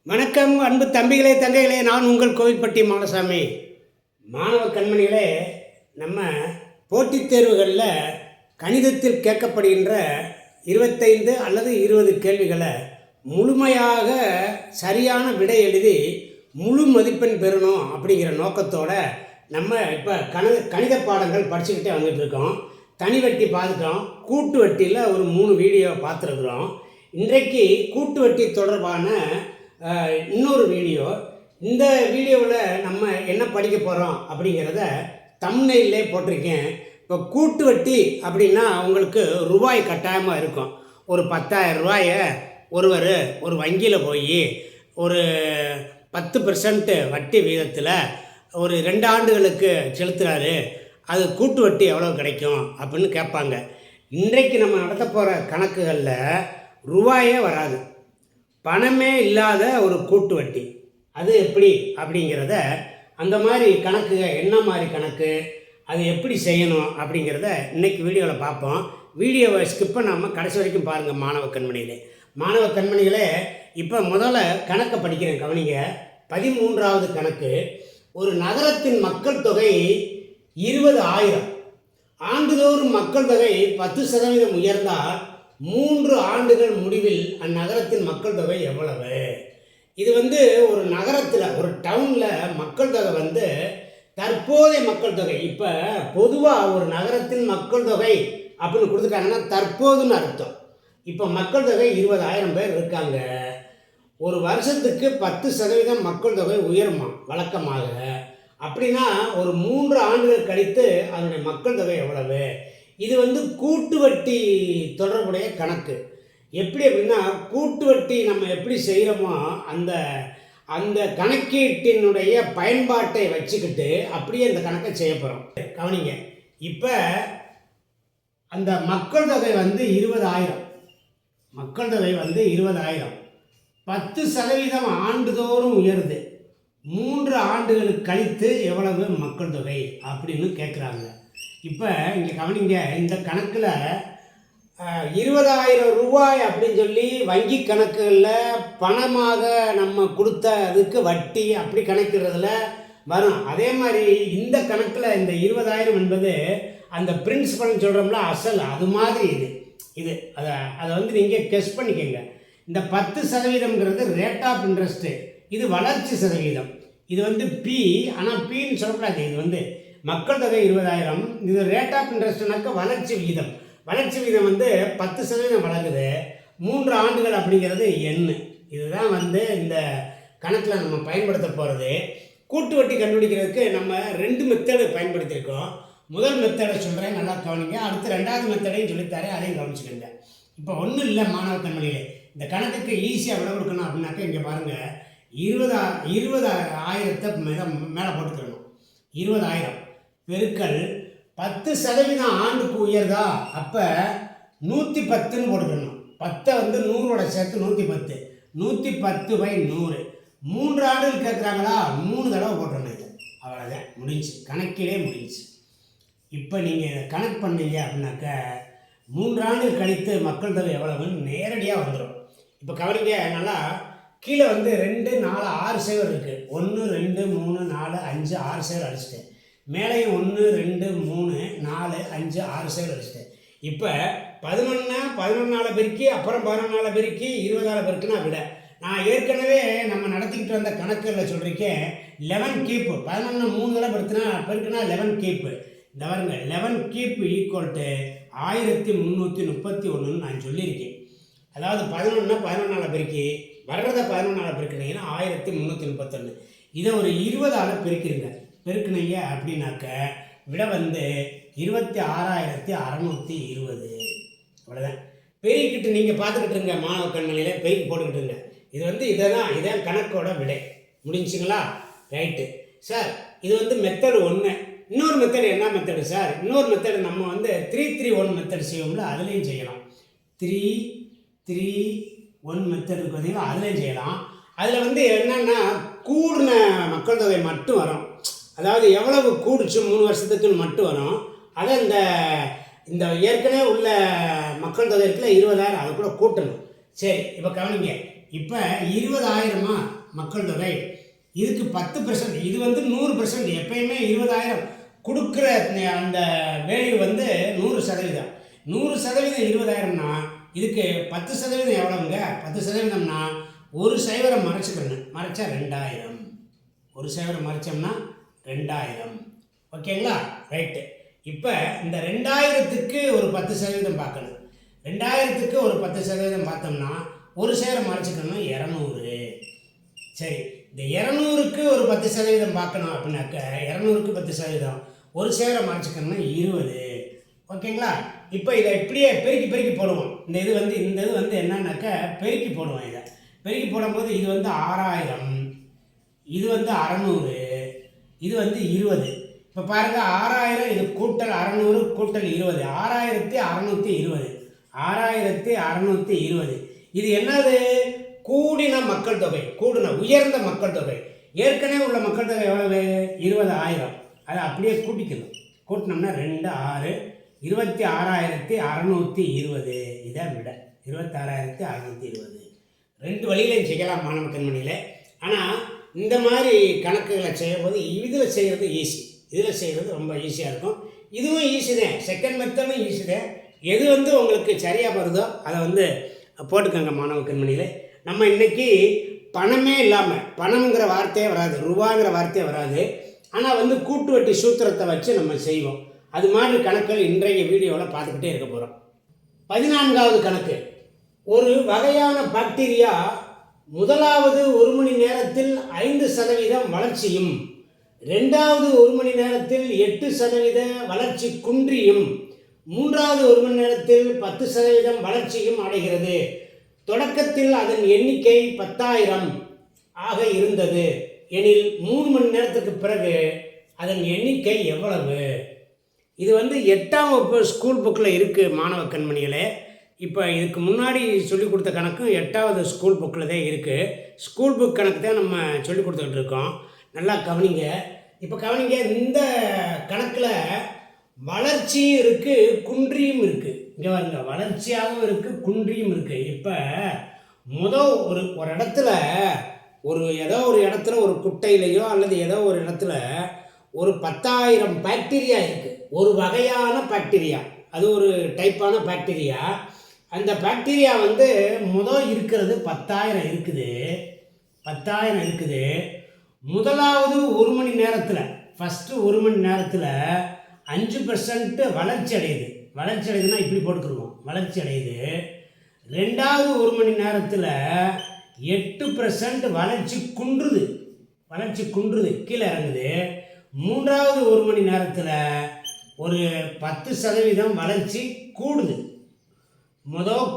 வணக்கம் அன்பு தம்பிகளே தங்கைகளே, நான் உங்கள் கோவில்பட்டி மாலசாமி. மாணவ கண்மணிகளே, நம்ம போட்டித் தேர்வுகளில் கணிதத்தில் கேட்கப்படுகின்ற 25 அல்லது 20 கேள்விகளை முழுமையாக சரியான விடை எழுதி முழு மதிப்பெண் பெறணும் அப்படிங்கிற நோக்கத்தோட நம்ம இப்போ கணித பாடங்கள் படிச்சுக்கிட்டே வந்துட்டுருக்கோம். தனி வட்டி பார்த்துட்டோம், கூட்டு வட்டியில் ஒரு 3 வீடியோ பார்த்துருக்குறோம். இன்றைக்கு கூட்டு வட்டி தொடர்பான இன்னொரு வீடியோ. இந்த வீடியோவில் நம்ம என்ன படிக்க போகிறோம் அப்படிங்கிறத தம்ப்நெயிலே போட்டிருக்கேன். இப்போ கூட்டு வட்டி அப்படின்னா உங்களுக்கு ரூபாய் கட்டாயமாக இருக்கும். ஒரு 10,000 ரூபாயை ஒருவர் ஒரு வங்கியில் போய் ஒரு 10% வட்டி வீதத்தில் ஒரு 2 ஆண்டுகளுக்கு செலுத்துகிறாரு, அது கூட்டு வட்டி எவ்வளோ கிடைக்கும் அப்படின்னு கேட்பாங்க. இன்றைக்கு நம்ம நடத்த போகிற கணக்குகளில் ரூபாயே வராது, பணமே இல்லாத ஒரு கூட்டு வட்டி. அது எப்படி அப்படிங்கிறத, அந்த மாதிரி கணக்கு என்ன மாதிரி கணக்கு, அது எப்படி செய்யணும் அப்படிங்கிறத இன்றைக்கி வீடியோவில் பார்ப்போம். வீடியோவை ஸ்கிப் பண்ணாமல் கடைசி வரைக்கும் பாருங்கள் மாணவ கண்மணிகளே. மாணவ கண்மணிகளே, இப்போ முதல்ல கணக்கை படிக்கிறேன், கவனிங்க. 13வது கணக்கு. ஒரு நகரத்தின் மக்கள் தொகை 20,000. ஆண்டுதோறும் மக்கள் தொகை 10% உயர்ந்தால் 3 ஆண்டுகள் முடிவில் அந்நகரத்தின் மக்கள் தொகை எவ்வளவு? இது ஒரு நகரத்தில், ஒரு டவுனில் மக்கள் தொகை தற்போதைய மக்கள் தொகை. இப்போ பொதுவாக ஒரு நகரத்தின் மக்கள் தொகை அப்படின்னு கொடுத்துட்டாங்கன்னா தற்போதுன்னு அர்த்தம். இப்போ மக்கள் தொகை 20,000 பேர் இருக்காங்க. ஒரு வருஷத்துக்கு 10% மக்கள் தொகை உயருமா வழக்கமாக. அப்படின்னா ஒரு 3 ஆண்டுகள் கழித்து அதனுடைய மக்கள் தொகை எவ்வளவு? இது கூட்டு வட்டி தொடர்புடைய கணக்கு. எப்படி அப்படின்னா, கூட்டு வட்டி நம்ம எப்படி செய்கிறோமோ அந்த அந்த கணக்கீட்டினுடைய பயன்பாட்டை வச்சுக்கிட்டு அப்படியே இந்த கணக்கை செய்ய போகிறோம். கவனிங்க. இப்போ அந்த மக்கள் தொகை 20,000. மக்கள் தொகை 20,000. 10% ஆண்டுதோறும் உயருது. 3 ஆண்டுகளுக்கு கழித்து எவ்வளவு மக்கள் தொகை அப்படின்னு கேட்குறாங்க. இப்போ இங்கே கவனிங்க. இந்த கணக்கில் 20,000 ரூபாய் அப்படின்னு சொல்லி வங்கி கணக்குகளில் பணமாக நம்ம கொடுத்த அதுக்கு வட்டி அப்படி கணக்கிறதுல வரும். அதே மாதிரி இந்த கணக்கில் இந்த 20,000 என்பது அந்த பிரின்சிபல்னு சொல்கிறோம்ல, அசல், அது மாதிரி இது அதை நீங்கள் கெஸ் பண்ணிக்கோங்க. இந்த 10%ங்கிறது ரேட் ஆஃப் இன்ட்ரெஸ்ட்டு, இது வளர்ச்சி சதவீதம். இது பி, ஆனால் பின்னு சொல்லக்கூடாது. இது மக்கள் தொகை 20,000, இது ரேட் ஆஃப் இன்ட்ரெஸ்ட்னாக்க வளர்ச்சி விகிதம். வளர்ச்சி விகிதம் 10% வளருது. 3 ஆண்டுகள் அப்படிங்கிறது எண்ணு. இதுதான் இந்த கணக்கில் நம்ம பயன்படுத்த போகிறது. கூட்டு வட்டி கண்டுபிடிக்கிறதுக்கு நம்ம 2 மெத்தடு பயன்படுத்தியிருக்கோம். முதல் மெத்தடை சொல்கிறேன், நல்லா கவனிங்க. அடுத்து 2வது மெத்தடையும் சொல்லித்தரேன், அதையும் கவனிச்சுக்கோங்க. இப்போ ஒன்றும் இல்லை மாணவ கண்மணிகளே, இந்த கணக்குக்கு ஈஸியாக விட கொடுக்கணும் அப்படின்னாக்கா இங்கே பாருங்கள். 20,000 மேலே போட்டுக்கிறணும். 20,000 பெருக்கல் 10% ஆண்டுக்கு உயர்தா, அப்போ 110ன்னு போட்டுக்கணும். 10 100ஓட சேர்த்து 110. 110/100. 3 ஆண்டுகள் கேட்குறாங்களா, 3 தடவை போட்டுறணும். இது அவ்வளோதான், முடிஞ்சு, கணக்கிலே முடிஞ்சு. இப்போ நீங்கள் இதை கணக்கு பண்ணீங்க அப்படின்னாக்க 3 ஆண்டுகள் கழித்து மக்கள் தொகை எவ்வளவுன்னு நேரடியாக வந்துடும். இப்போ கவனிங்க நல்லா. கீழே 2 4 6 சேவர் இருக்குது. 1 2 3 4 5 6 சேவர் அடிச்சிட்டேன். மேலேயும் 1 2 3 4 5 6 சேவர் அடிச்சிட்டேன். இப்போ 11 பெருக்கி, அப்புறம் 11 பெருக்கி, 20 பெருக்குன்னா விட. நான் ஏற்கனவே நம்ம நடத்திக்கிட்டு வந்த கணக்குகளில் சொல்லியிருக்கேன், 11 கீப்பு. 11 3 தடவை பெருக்குனா 11 கீப்பு. இந்த பாருங்க, 11 கீப்பு ஈக்குவல் டு 1331 நான் சொல்லியிருக்கேன். அதாவது 11 பெருக்கி வர்றதை 11 பெருக்குனீங்கன்னா 1331. இதை ஒரு 20 பெருக்குனீங்க அப்படின்னாக்க விட 26,620. அவ்வளோதான். பெருக்கிட்டு நீங்கள் பார்த்துக்கிட்டு இருங்க மாணவ கண்மணியில, பெருக்கி போட்டுக்கிட்டு இருங்க. இதான் கணக்கோட விடை. முடிஞ்சுங்களா? Right sir. இது மெத்தடு 1. இன்னொரு மெத்தடு என்ன மெத்தடு சார்? இன்னொரு மெத்தடு நம்ம 3-3-1 மெத்தடு செய்வோம்ல, அதுலேயும் செய்யலாம். 3-3-1 மெத்தட் இருக்குது பார்த்தீங்கன்னா, அதுலேயும் செய்யலாம். அதில் என்னென்னா கூடின மக்கள் தொகை மட்டும் வரும். அதாவது எவ்வளவு கூடுச்சு 3 வருஷத்துக்குன்னு மட்டும் வரும். அதை இந்த ஏற்கனவே உள்ள மக்கள் தொகை இருக்குல்ல 20,000, அதை கூட கூட்டணும். சரி, இப்போ கவனிங்க. இப்போ 20,000 மக்கள் தொகை, இதுக்கு 10%, இது வந்து 100%. எப்பயுமே 20,000 கொடுக்குற அந்த வேல்யூ வந்து 100%. 100% 20,000னா இதுக்கு 10% எவ்வளோங்க? 10%னா ஒரு சைவரை மறைச்சா 2,000. ஒரு சைவரை மறைச்சோம்னா 2,000. ஓகேங்களா? ரைட்டு. இப்போ இந்த 2,000க்கு ஒரு 10% பார்க்கணும். 2,000க்கு ஒரு 10% பார்த்தோம்னா ஒரு சைவரை மறைச்சிக்கணும் 200. சரி, இந்த 200க்கு ஒரு 10% பார்க்கணும் அப்படின்னாக்க 200க்கு 10%, ஒரு சைவரை மறைச்சிக்கணும்னா 20. ஓகேங்களா? இப்போ இதை இப்படியே பெருக்கி போடுவோம். இந்த இது வந்து என்னன்னாக்க பெருக்கி போடுவோம். இதை பெருக்கி போடும்போது இது வந்து 6,000, இது வந்து 600, இது வந்து 20. இப்போ பாருங்கள், 6,000 இது கூட்டல் 600 கூட்டல் 20, 6,620. 6,620. இது என்னது? கூடின மக்கள் தொகை, உயர்ந்த மக்கள் தொகை. ஏற்கனவே உள்ள மக்கள் தொகை எவ்வளவு? 20,000. அதை அப்படியே கூட்டிக்கணும். கூட்டினோம்னா 2 6 26,620. இதான் விட 26,620. 2 வழியிலையும் செய்யலாம் மாணவ கண்மணியில். ஆனால் இந்த மாதிரி கணக்குகளை செய்யும்போது இதில் செய்கிறது ஈஸி, இதில் செய்கிறது ரொம்ப ஈஸியாக இருக்கும். இதுவும் ஈஸி தான், செகண்ட் மெத்தடும் ஈஸி தான். எது வந்து உங்களுக்கு சரியாக வருதோ அதை வந்து போட்டுக்கோங்க மாணவ கண்மணியில். நம்ம இன்றைக்கி பணமே இல்லாமல், பணம்ங்கிற வார்த்தையே வராது, ரூபாங்கிற வார்த்தையே வராது, ஆனால் வந்து கூட்டு வட்டி சூத்திரத்தை வச்சு நம்ம செய்வோம். அது மாதிரி கணக்குகள் இன்றைய வீடியோவில் பார்த்துக்கிட்டே இருக்க போகிறோம். 14வது கணக்கு. ஒரு வகையான பாக்டீரியா முதலாவது 1 மணி நேரத்தில் 5% வளர்ச்சியும், 2வது 1 மணி நேரத்தில் 8% வளர்ச்சி குன்றியும், 3வது 1 மணி நேரத்தில் 10% வளர்ச்சியும் அடைகிறது. தொடக்கத்தில் அதன் எண்ணிக்கை 10,000 ஆக இருந்தது எனில் 3 மணி நேரத்துக்கு பிறகு அதன் எண்ணிக்கை எவ்வளவு? இது வந்து 8ஆம் வகுப்பு ஸ்கூல் புக்கில் இருக்குது மாணவ கண்மணிகளே. இப்போ இதுக்கு முன்னாடி சொல்லிக் கொடுத்த கணக்கும் 8வது ஸ்கூல் புக்கில் தான் இருக்குது. ஸ்கூல் புக் கணக்கு தான் நம்ம சொல்லிக் கொடுத்துக்கிட்டு இருக்கோம். நல்லா கவனிங்க. இப்போ கவனிங்க, இந்த கணக்கில் வளர்ச்சியும் இருக்குது, குன்றியும் இருக்குது. இங்கே பாருங்க, வளர்ச்சியாகவும் இருக்குது, குன்றியும் இருக்குது. இப்போ ஒரு இடத்துல ஏதோ ஒரு இடத்துல ஒரு குட்டையிலையோ அல்லது ஏதோ ஒரு இடத்துல ஒரு 10,000 பாக்டீரியா இருக்குது. ஒரு வகையான பாக்டீரியா, அது ஒரு டைப்பான பாக்டீரியா. அந்த பாக்டீரியா வந்து இருக்கிறது 10,000 இருக்குது. 10,000 இருக்குது. முதலாவது 1 மணி நேரத்தில், ஃபஸ்ட்டு 1 மணி நேரத்தில் 5% வளர்ச்சி அடையுது. வளர்ச்சி அடையுதுன்னா இப்படி போட்டுக்கிடுவோம், வளர்ச்சி அடையுது. 2வது 1 மணி நேரத்தில் 8% வளர்ச்சி குன்றுது, கீழே இறங்குது. 3வது 1 மணி நேரத்தில் ஒரு 10% வளர்ச்சி கூடுது.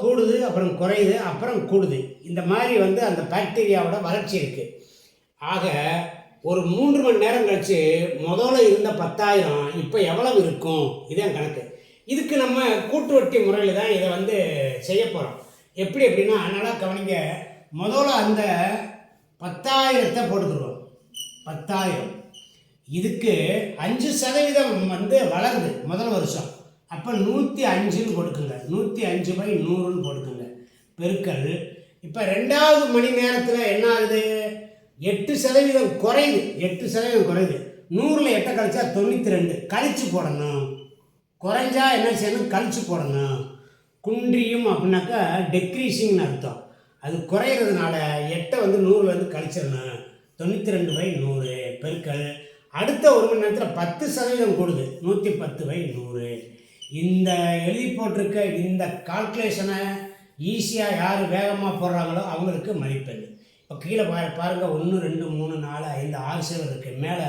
கூடுது, அப்புறம் குறையுது, அப்புறம் கூடுது. இந்த மாதிரி வந்து அந்த பாக்டீரியாவோட வளர்ச்சி இருக்குது. ஆக ஒரு 3 மணி நேரம் கழிச்சு முதல்ல இருந்த 10,000 இப்போ எவ்வளவு இருக்கும்? இதான் கணக்கு. இதுக்கு நம்ம கூட்டு வட்டி முறையில் தான் இதை வந்து செய்ய போகிறோம். எப்படி அப்படின்னா, நல்லா கவனிங்க. முதல்ல அந்த 10,000 போட்டுக்கிடுவோம். 10,000 இதுக்கு 5% வந்து வளருது முதல் வருஷம். அப்போ 105ன்னு போட்டுக்குங்க. 105/100ன்னு போட்டுக்குங்க. பெருக்கல். இப்போ 2வது மணி நேரத்தில் என்ன ஆகுது? 8% குறையுது. 8% குறையுது. 100ல் 8 கழிச்சா 92, கழிச்சு போடணும். குறைஞ்சா என்ன செய்யணும்? கழிச்சு போடணும். குன்றியும் அப்படின்னாக்கா டெக்ரீஸிங்னு அர்த்தம். அது குறையிறதுனால 8 வந்து 100லேருந்து கழிச்சிடணும். 92/100 பெருக்கல். அடுத்த 1 மணி நேரத்தில் 10% கூடுது. 110/100. இந்த எழுதி போட்டிருக்க இந்த கால்குலேஷனை ஈஸியாக யார் வேகமாக போடுறாங்களோ அவங்களுக்கு மதிப்பெண். இப்போ கீழே பாருங்கள், 1 2 3 4 5 6 சைவர் இருக்குது. மேலே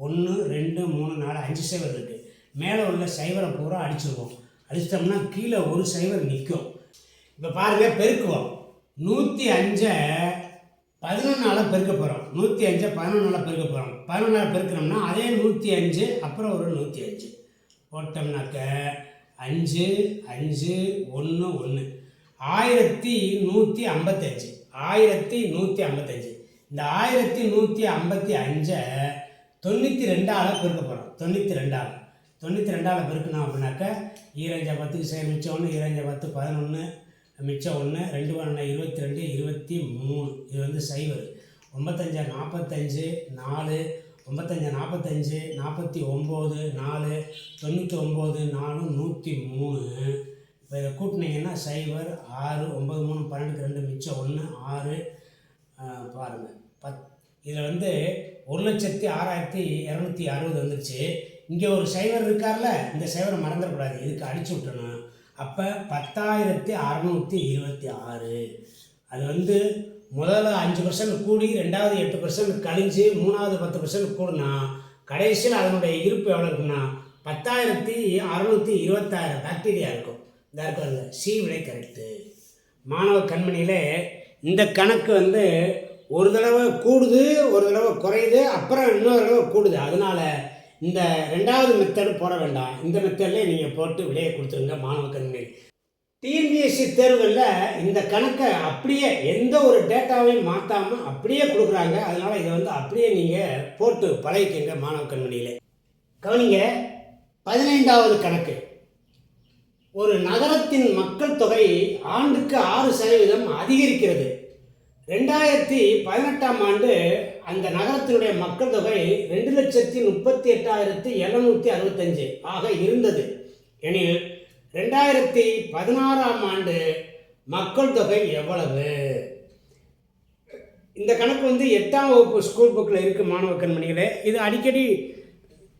1 2 3 4 5 சைவர் இருக்குது. மேலே உள்ள சைவரை பூரா அடிச்சிடுவோம். அடிச்சிட்டோம்னா கீழே ஒரு சைவர் நிற்கும். இப்போ பாருங்கள், பெருக்குவோம். 105 11ஆல் பெருக்க போகிறோம். 105 11ஆல் பெருக்க போகிறோம். 11ஆல் பெருக்கணும்னா அதே 105 அப்புறம் ஒரு 105 போட்டோம்னாக்க 5 5 1 1 1155. 1155. இந்த 1155 92ஆல் பெருக்க போகிறோம். 92ஆல் பெருக்கணும் அப்படின்னாக்க 2 10க்கு சேர்ந்து மிச்சம் 1, 2 10 11, மிச்சம் 1 2 1 22 23 இது வந்து சைவர் 95 45 4 95 45 49 4 99 4 103. இப்போ இதை கூட்டினீங்கன்னா சைவர் 6 9 3 12 2 மிச்சம் 1 6 பாருங்கள் இதில் வந்து 1,06,260 வந்துருச்சு. இங்கே ஒரு சைவர் இருக்கார்ல, இந்த சைவரை மறந்துடக்கூடாது, இதுக்கு அடிச்சு விட்டணும். அப்போ 10,626. அது வந்து முதல்ல 5% கூடி 2வது 8% கழிஞ்சு 3வது 10% கூடுனா கடைசியில் அதனுடைய இருப்பு எவ்வளோ இருக்குன்னா 10,626 பாக்டீரியா இருக்கும். இந்த இருக்கிறது சி விடை கரெக்டு. மாணவ கண்மணியில் இந்த கணக்கு வந்து ஒரு தடவை கூடுது ஒரு தடவை குறையுது அப்புறம் இன்னொரு தடவை கூடுது. அதனால் இந்த 2வது மெத்தடு போட வேண்டாம், இந்த மெத்தட்லேயே நீங்கள் போட்டு விடையை கொடுத்துருங்க மாணவ கண்மணி. டிஎன்பிஎஸ்சி தேர்வுகளில் இந்த கணக்கை அப்படியே எந்த ஒரு டேட்டாவையும் மாற்றாமல் அப்படியே கொடுக்குறாங்க. அதனால் இதை வந்து அப்படியே நீங்கள் போட்டு பழகிக்கங்க மாணவ கண்மணியில். கவனிங்க, 15வது கணக்கு. ஒரு நகரத்தின் மக்கள் தொகை ஆண்டுக்கு 6% அதிகரிக்கிறது. 2018ஆம் ஆண்டு அந்த நகரத்தினுடைய மக்கள் தொகை 2,38,765 ஆக இருந்தது எனில் 2016ஆம் ஆண்டு மக்கள் தொகை எவ்வளவு? இந்த கணக்கு வந்து 8ஆம் வகுப்பு ஸ்கூல் புக்கில் இருக்குது மாணவ கண்மணிகளே. இது அடிக்கடி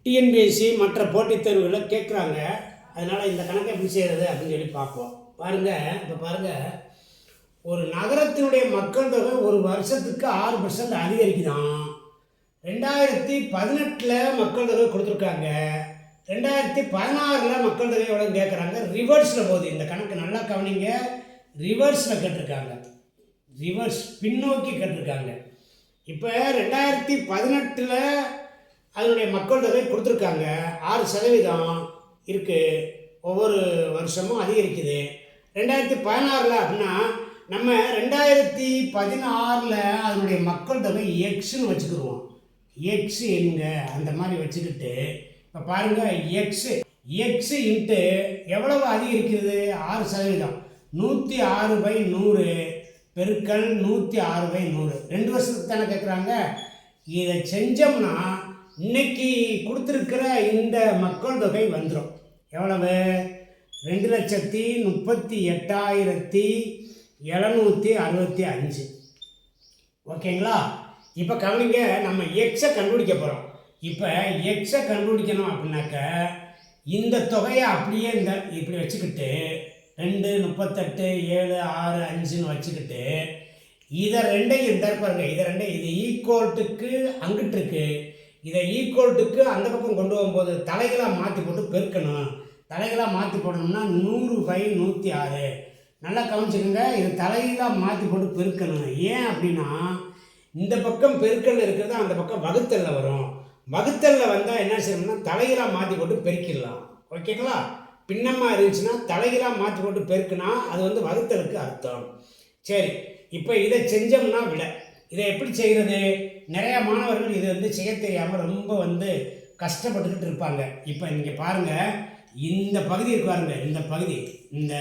டிஎன்பிஎஸ்சி மற்ற போட்டித் தேர்வுகளில் கேட்குறாங்க. அதனால் இந்த கணக்கை எப்படி செய்கிறது அப்படின்னு சொல்லி பார்ப்போம். பாருங்கள், இப்போ பாருங்கள், ஒரு நகரத்தினுடைய மக்கள் தொகை ஒரு வருஷத்துக்கு 6% அதிகரிக்குதான். 2018 மக்கள் தொகை கொடுத்துருக்காங்க. 2016 மக்கள் தொகை எவ்வளோ கேட்குறாங்க. ரிவர்ஸில் போகுது இந்த கணக்கு, நல்லா கவனிங்க. ரிவர்ஸில் கேட்டிருக்காங்க, ரிவர்ஸ் பின்னோக்கி கேட்டிருக்காங்க. இப்போ 2018 அதனுடைய மக்கள் தொகை கொடுத்துருக்காங்க, 6% இருக்குது, ஒவ்வொரு வருஷமும் அதிகரிக்குது. 2016 அப்படின்னா நம்ம 2016 அதனுடைய மக்கள் தொகை எக்ஸ்ன்னு வச்சுக்கிடுவோம். எக்ஸ் எங்க அந்த மாதிரி வச்சுக்கிட்டு இப்போ பாருங்கள், எக்ஸ் இன்ட்டு எவ்வளவு அதிகரிக்கிறது? 6%. 106/100 பெருக்கல் 106/100 2 வருஷத்துக்கு தானே கேட்குறாங்க. இதை செஞ்சோம்னா இன்னைக்கு கொடுத்துருக்கிற இந்த மக்கள் தொகை வந்துடும். எவ்வளவு? 2,38,765. ஓகேங்களா? இப்போ கவனிங்க, நம்ம எக்ஸை கண்டுபிடிக்க போகிறோம். இப்போ எக்ஸை கண்டுபிடிக்கணும் அப்படின்னாக்க இந்த தொகையை அப்படியே இந்த இப்படி வச்சுக்கிட்டு 2 38 7 6 5ன்னு வச்சுக்கிட்டு இதை ரெண்டையும் இந்த பாருங்க, இதை ரெண்டையும் இது ஈக்குவல்ட்டுக்கு அங்கிட்டு இருக்கு, இதை ஈக்குவல்ட்டுக்கு அந்த பக்கம் கொண்டு போகும்போது தலைகளாக மாற்றி போட்டு பெருக்கணும். தலைகளாக மாற்றி போடணும்னா 100/106. நல்லா கவனிச்சுக்கோங்க, இது தலைகளாக மாற்றி போட்டு பெருக்கணும். ஏன் அப்படின்னா இந்த பக்கம் பெருக்கல் இருக்கிறது அந்த பக்கம் வகுத்தலில் வரும். வகுத்தலில் வந்தால் என்ன செய்யணும்னா தலைகளாக மாற்றி போட்டு பெருக்கிடலாம். ஓகேங்களா? பின்னமாக இருந்துச்சுன்னா தலைகளாக மாற்றி போட்டு பெருக்குனா அது வந்து வகுத்தலுக்கு அர்த்தம். சரி, இப்போ இதை செஞ்சோம்னா விட இதை எப்படி செய்கிறது? நிறையா மாணவர்கள் இதை வந்து செய்ய தெரியாமல் ரொம்ப வந்து கஷ்டப்பட்டுக்கிட்டு இருப்பாங்க. இப்போ நீங்கள் பாருங்கள், இந்த பகுதி இருக்கு பாருங்க, இந்த பகுதி இந்த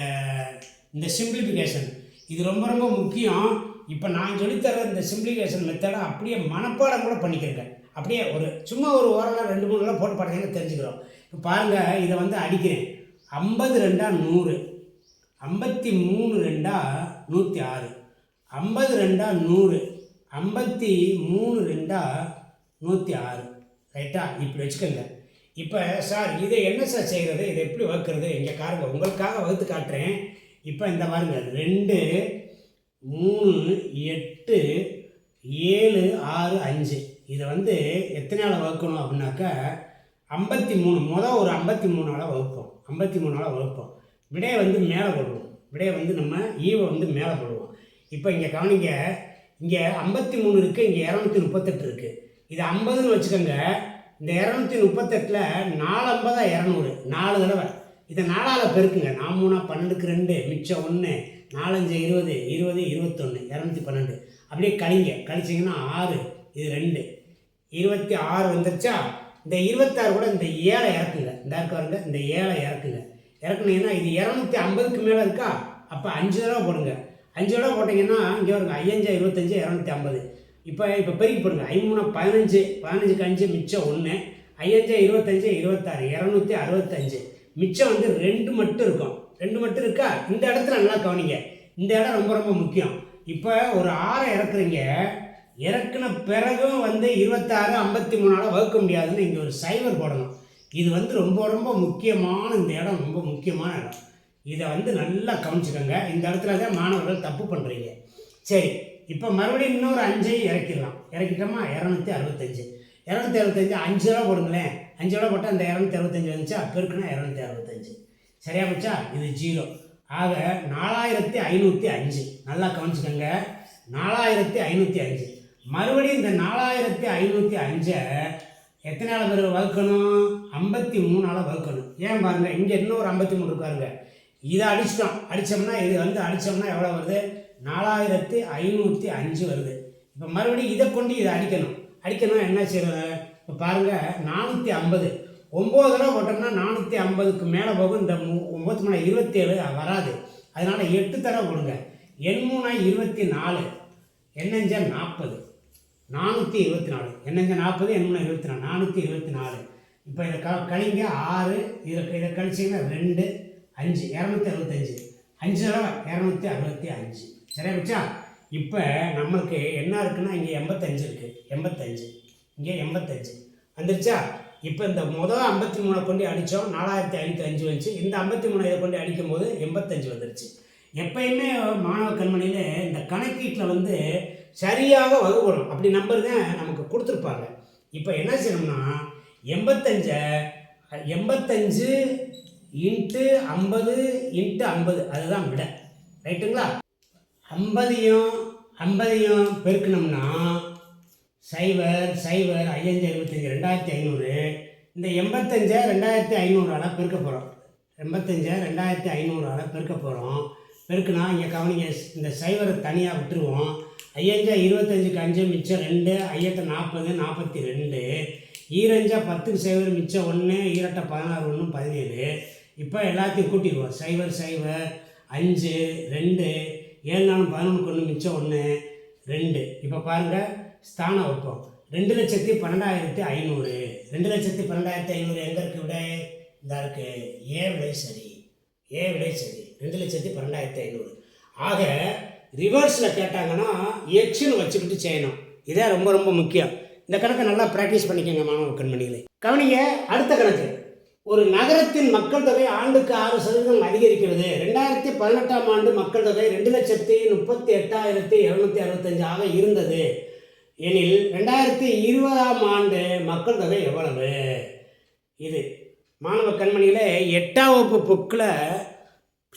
சிம்பிளிஃபிகேஷன் இது ரொம்ப ரொம்ப முக்கியம். இப்போ நான் சொல்லித்தர இந்த சிம்பிளிஃபிகேஷன் மெத்தடை அப்படியே மனப்பாடம் கூட பண்ணிக்கிறேங்க. அப்படியே ஒரு சும்மா ஒரு ஓரளவு 2-3 போட்டு பார்த்தீங்கன்னா தெரிஞ்சுக்கிறோம். இப்போ பாருங்கள், இதை வந்து அடிக்கிறேன். 50 2 100, 53 2 106, 50 2 100, 53 2 106. ரைட்டா? இப்படி வச்சுக்கோங்க. இப்போ சார் இதை என்ன சார் செய்கிறது, இதை எப்படி வகுக்கிறது? இங்கே காருங்க, உங்களுக்காக வகுத்து காட்டுறேன். இப்போ இந்த பாருங்க, 2 3 8 7 6 5 இதை வந்து எத்தனையால் வகுக்கணும் அப்படின்னாக்கா 53. மொதல் ஒரு 53ஆல் வகுப்போம். 53ஆல் வகுப்போம். விடையை வந்து மேலே போடுவோம். விடையை வந்து நம்ம ஈவை வந்து மேலே போடுவோம். இப்போ இங்கே கவனிங்க, இங்கே 53 இருக்குது, இங்கே 238 இருக்குது. இது 50ன்னு வச்சுக்கோங்க. இந்த 238ல் 4 50 200 4 தடவை இதை 4ஆல் பெருக்குங்க. 4 3 12க்கு 2 மிச்சம் 1 4 5 20 20 21 212. அப்படியே கழிச்சிங்கன்னா 6 இது 2 26 வந்துருச்சா? இந்த 26 கூட இந்த 7 இறக்குங்க. இந்த இருக்காருங்க, இந்த 7 இறக்குங்க. இறக்குனீங்கன்னா இது 250க்கு மேலே இருக்கா? அப்போ 5 தடவை போடுங்க. 5 தடவை போட்டிங்கன்னா இங்கே வருங்க 5 25 250. இப்போ பெருக்கி போடுங்க. 5 15, 15க்கு 5 மிச்சம் 1, 5 25 26, 265. மிச்சம் வந்து 2 மட்டும் இருக்கும். 2 மட்டும் இருக்கா? இந்த இடத்துல நல்லா கவனிங்க. இந்த இடம் ரொம்ப ரொம்ப முக்கியம். இப்போ ஒரு 6 இறக்குறீங்க, இறக்குன பிறகும் வந்து 26 53ஆல் வகுக்க முடியாதுன்னு இங்கே ஒரு சைவர் போடணும். இது வந்து ரொம்ப ரொம்ப முக்கியமான, இந்த இடம் ரொம்ப முக்கியமான இடம். இதை வந்து நல்லா கவனிச்சுக்கோங்க. இந்த இடத்துல தான் மாணவர்கள் தப்பு பண்ணுறீங்க. சரி, இப்போ மறுபடியும் இன்னொரு 5 இறக்கிடலாம். இறக்கிட்டோமா? 265. 265 5 ரூபா போடுங்களேன். 5 ரூபா போட்டால் அந்த 265 வந்துச்சா? பெருக்குன்னா 265. சரியா போச்சா? இது 0. ஆக 4505. நல்லா கவனிச்சுக்கோங்க. 4505. மறுபடியும் இந்த 4505 எத்தனையால் வகுக்கணும்? 53ஆல் வகுக்கணும். ஏன் பாருங்கள், இங்கே இன்னொரு 53 இருக்காருங்க. இதை அடித்தோம்னா இது வந்து அடித்தோம்னா எவ்வளோ வருது? 4505 வருது. இப்போ மறுபடியும் இதை கொண்டு இதை அடிக்கணும் என்ன செய்யறது? இப்போ பாருங்கள், 450 9 தடவை போட்டோம்னா 450க்கு மேலே போகும். இந்த 9 27 வராது. அதனால் 8 தடவை போடுங்க. 8 24, 8 40, 424. 8 40, 8 24, 424. இப்போ இதை கழிங்க 6, இதை கழிச்சிங்கன்னா 2 5 265. 5 தடவை 265. சரியா போச்சா? இப்போ நம்மளுக்கு என்ன இருக்குன்னா இங்கே 85 இருக்குது. 85 இங்கே 85 வந்துருச்சா? இப்போ இந்த மொதல் 53 கொண்டு அடித்தோம், 4505 வந்துச்சு. இந்த 53 இதை கொண்டு அடிக்கும் போது 85 வந்துருச்சு. எப்பயுமே மாணவ கண்மணியில் இந்த கணக்கீட்டில் வந்து சரியாக வகுப்படும். அப்படி நம்பர் தான் நமக்கு கொடுத்துருப்பாங்க. இப்போ என்ன செய்யணும்னா 85 × 50 × 50 அதுதான் விட. ரைட்டுங்களா? 50 பெருக்கணும்னா 0 0 5 75 2500. இந்த 85 2500ஆல் பெருக்க போகிறோம். 85 2500ஆல் பெருக்க போகிறோம். பெருக்குனா இங்கே கவனிங்க, இந்த 0 தனியாக விட்டுருவோம். 5 25க்கு 5 மிச்சம் 2, 5 40 42, 2 10க்கு 0 மிச்சம் 1, 2 16 1 17. இப்போ எல்லாத்தையும் கூட்டிடுவோம். 0 0 5 2 7 4 11 1 மிச்சம் 1 2. இப்போ பாருங்கள், ஸ்தானம் வைப்போம். 2,12,500. 2,12,500 எங்கே இருக்குது விட? இந்த இருக்குது. ஏ விடை சரி. 2,12,500. ஆக ரிவர்ஸில் கேட்டாங்கன்னா எக்ஸ்னு வச்சுக்கிட்டு செய்யணும். இதே ரொம்ப ரொம்ப முக்கியம். இந்த கணக்கை நல்லா ப்ராக்டிஸ் பண்ணிக்கோங்க மாணவ கண்மணிகளே. கவனிங்க, அடுத்த கணக்கு. ஒரு நகரத்தின் மக்கள் தொகை ஆண்டுக்கு 6% அதிகரிக்கிறது. 2018ஆம் ஆண்டு மக்கள் தொகை 2,38,765 ஆக இருந்தது எனில் 2020ஆம் ஆண்டு மக்கள் தொகை எவ்வளவு? இது மாணவ கண்மணியில் 8ஆம் வகுப்பு புக்கில்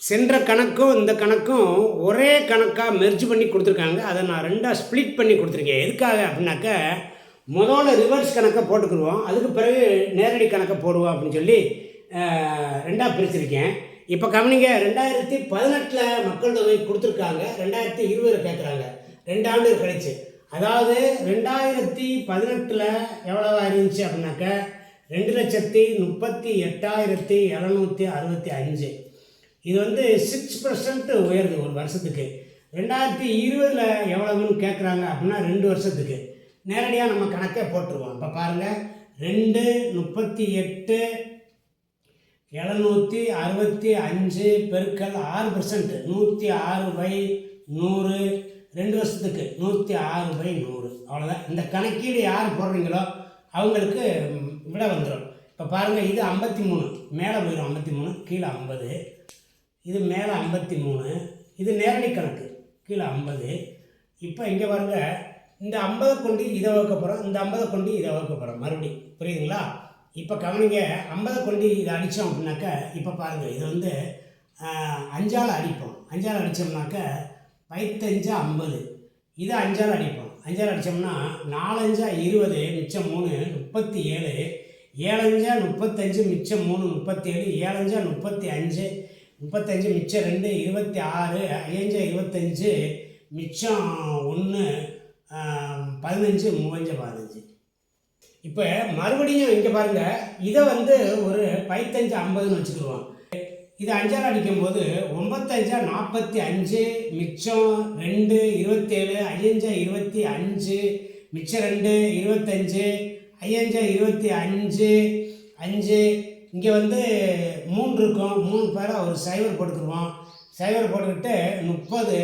சென்ற கணக்கும் இந்த கணக்கும் ஒரே கணக்காக மெர்ஜ் பண்ணி கொடுத்துருக்காங்க. அதை நான் 2ஆக ஸ்ப்ளிட் பண்ணி கொடுத்துருக்கேன். எதுக்காக அப்படின்னாக்க, முதல்ல ரிவர்ஸ் கணக்கை போட்டுக்கிடுவோம், அதுக்கு பிறகு நேரடி கணக்கை போடுவோம் அப்படின்னு சொல்லி 2ஆக பிரிச்சிருக்கேன். இப்போ கவனிங்க, 2018 மக்கள் தொகை கொடுத்துருக்காங்க, 2020 கேட்குறாங்க. 2 ஆண்டு கழிச்சு. அதாவது 2018 எவ்வளவா இருந்துச்சு அப்படின்னாக்க 2,38,765. இது வந்து 6% உயருது ஒரு வருஷத்துக்கு. 2020 எவ்வளவுன்னு கேட்குறாங்க அப்படின்னா 2 வருஷத்துக்கு. நேரடியாக நம்ம கணக்கே போட்டுருவோம். இப்போ பாருங்கள், 2 38,765 பெருக்கல் 6%, 106/100. 2 வருஷத்துக்கு 106/100. அவ்வளோதான். இந்த கணக்கீடு யார் போடுறீங்களோ அவங்களுக்கு விட வந்துடும். இப்போ பாருங்கள், இது 53 மேலே போயிடும். 53 கீழே 50. இது மேலே 53. இது நேரடி கணக்கு. கீழே 50. இப்போ இங்கே பாருங்கள், இந்த 50 கொண்டு இதை வகுக்க போகிறோம், இந்த 50 கொண்டு இதை வகுக்க போகிறோம். மறுபடியும் புரியுதுங்களா? இப்போ கவனிங்க, 50 கொண்டு இதை அடித்தோம் அப்படின்னாக்கா, இப்போ பாருங்கள், இது வந்து 5ஆல் அடிப்போம். 5ஆல் அடித்தோம்னாக்க 5×5 50. இதை 5ஆல் அடிப்போம். 5ஆல் அடித்தோம்னா 4×5 20 மிச்சம் 3 37. 7×5 35 மிச்சம் 3 37. 7×5 35 மிச்சம் 2 26. 5×5 25 மிச்சம் 1 15 15. இப்போ மறுபடியும் இங்கே பாருங்கள், இதை வந்து ஒரு 5×5 50ன்னு வச்சுக்கிடுவோம். இது 5ஆல் அடிக்கும்போது 9×5 45, மிச்சம் 2 27, 5×5 25, மிச்சம் 2 25, 5×5 25, 5 இங்கே வந்து 3 இருக்கும். 3 பேராக ஒரு சைவர் போட்டுக்குருவோம். சைவர் போட்டுக்கிட்டு 30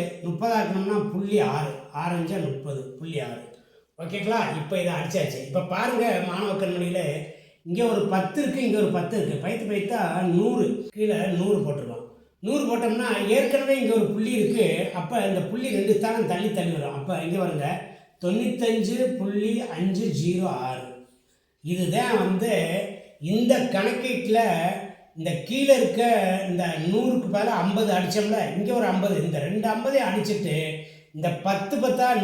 ஆக்கணும்னா 0.6, 6×5 30.6. ஓகேங்களா? இப்போ இதை அடிச்சாச்சு. இப்போ பாருங்கள் மாணவ கண்மணியில், இங்கே ஒரு 10 இருக்குது, இங்கே ஒரு 10 இருக்குது. பைத்தா 100 கீழே 100 போட்டுருவோம். 100 போட்டோம்னா ஏற்கனவே இங்கே ஒரு புள்ளி இருக்குது. அப்போ இந்த புள்ளி 2 ஸ்தானம் தள்ளி வரும். அப்போ இங்கே வருங்க 95.506. இதுதான் வந்து இந்த கணக்கீட்டில் இந்த கீழே இருக்க இந்த 100க்கு மேலே 50 அடித்தோம்ல, இங்கே ஒரு 50, இந்த 2 50 அடிச்சுட்டு இந்த 10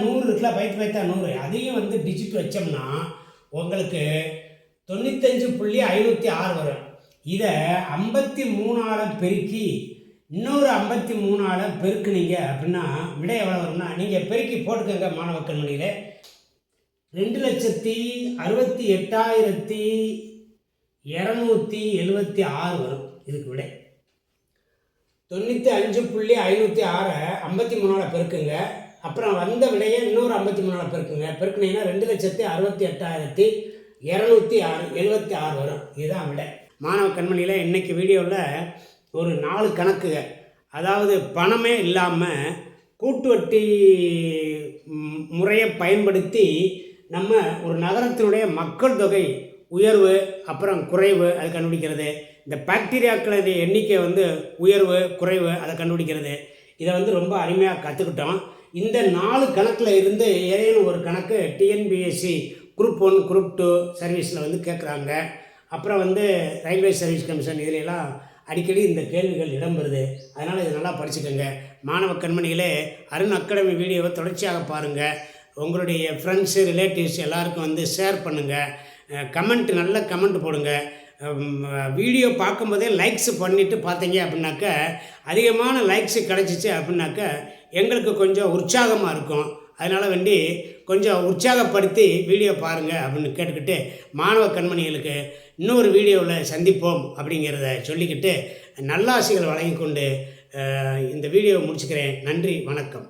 100 இருக்குல்ல, பைத்தா 100, அதையும் வந்து டிஜிட் வச்சோம்னா உங்களுக்கு 95.506 வரும். இதை 53ஆல் பெருக்கி இன்னொரு 53ஆல் பெருக்குனீங்க அப்படின்னா விடை எவ்வளோ வரும்னா, நீங்கள் பெருக்கி போட்டுக்கோங்க மாணவ கண்மணியில், 2,02,276 வரும். இதுக்கு விடை 95.506 53ஆல் பெருக்குங்க. அப்புறம் வந்த விடையை இன்னொரு 53ஆல் பெருக்குங்க. பெருக்குனீங்கன்னா 2,68,276 வரும். இதுதான் விடை. மாணவ கண்மணியில் இன்றைக்கி வீடியோவில் ஒரு 4 கணக்குக, அதாவது பணமே இல்லாமல் கூட்டு வட்டி முறையை பயன்படுத்தி நம்ம ஒரு நகரத்தினுடைய மக்கள் தொகை உயர்வு அப்புறம் குறைவு அதை கண்டுபிடிக்கிறது, இந்த பாக்டீரியாக்களது எண்ணிக்கை வந்து உயர்வு குறைவு அதை கண்டுபிடிக்கிறது, இதை வந்து ரொம்ப அருமையாக கற்றுக்கிட்டோம். இந்த 4 கணக்கில் இருந்து ஏதேனும் ஒரு கணக்கு டிஎன்பிஎஸ்சி குரூப் 1 குரூப் 2 சர்வீஸில் வந்து கேட்குறாங்க. அப்புறம் வந்து ரயில்வே சர்வீஸ் கமிஷன் இதிலெல்லாம் அடிக்கடி இந்த கேள்விகள் இடம்பெறுது. அதனால் இதை நல்லா படிச்சுக்கோங்க மாணவ கண்மணிகளே. அருண் அகாடமி வீடியோவை தொடர்ச்சியாக பாருங்கள். உங்களுடைய ஃப்ரெண்ட்ஸு ரிலேட்டிவ்ஸ் எல்லாருக்கும் வந்து ஷேர் பண்ணுங்கள். கமெண்ட், நல்ல கமெண்ட் போடுங்க. வீடியோ பார்க்கும்போதே லைக்ஸ் பண்ணிவிட்டு பார்த்தீங்க அப்படின்னாக்க, அதிகமான லைக்ஸு கிடச்சிச்சு அப்படின்னாக்க எங்களுக்கு கொஞ்சம் உற்சாகமாக இருக்கும். அதனால் வேண்டி கொஞ்சம் உற்சாகப்படுத்தி வீடியோ பாருங்கள் அப்படின்னு கேட்டுக்கிட்டு, மாணவ கண்மணிகளுக்கு இன்னொரு வீடியோவில் சந்திப்போம் அப்படிங்கிறத சொல்லிக்கிட்டு நல்லாசிகள் வழங்கி கொண்டு இந்த வீடியோவை முடிச்சுக்கிறேன். நன்றி, வணக்கம்.